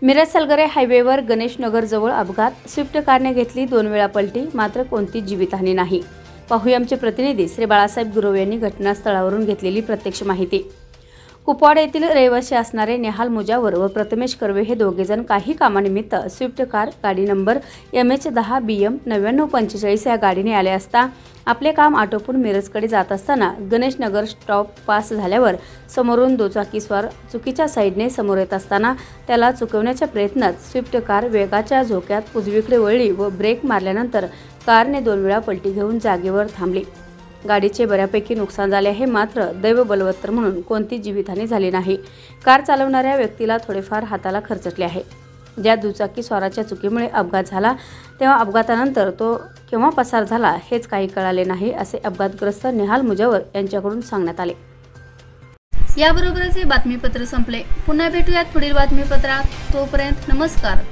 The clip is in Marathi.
मिरज सलगरे हायवेवर गणेश नगर जवळ अपघात। स्विफ्ट कारने घेतली 2 वेळा पलटी, मात्र कोणतीच जीवितहानी नाही। पाहूया आमचे प्रतिनिधी श्री बाळासाहेब गुरव यांनी घटनास्थळावरून घेतलेली प्रत्यक्ष माहिती। कुपवाड येथील रहिवासी असणारे नेहाल मुजावर व प्रथमेश कर्वे हे दोघेजण काही कामानिमित्त स्विफ्ट कार गाडी नंबर MH10BM 9945 या गाडीने आले असता आपले काम आटोपून मिरजकडे जात असताना गणेश नगर स्टॉप पास झाल्यावर समोरून दुचाकीस्वार चुकीच्या साईडने समोर येत असताना त्याला चुकवण्याच्या प्रयत्नात स्विफ्ट कार वेगाच्या झोक्यात उजवीकडे वळली व ब्रेक मारल्यानंतर कारने 2 वेळा पलटी घेऊन जागेवर थांबली। गाडीचे बऱ्यापैकी नुकसान झाले आहे, मात्र दैव बलवत्तर म्हणून कोणती जीवितहानी झाली नाही। कार चालवणाऱ्या व्यक्तीला थोडेफार हाताला खरचटले आहे। ज्या दुचाकी स्वाराच्या चुकीमुळे अपघात झाला तेव्हा अपघातानंतर तो केव्हा पसार झाला हेच काही कळाले नाही, असे अपघातग्रस्त नेहाल मुजावर यांच्याकडून सांगण्यात आले। याबरोबरच हे बातमीपत्र संपले। पुन्हा भेटूयात पुढील बातमीपत्रात। तोपर्यंत नमस्कार।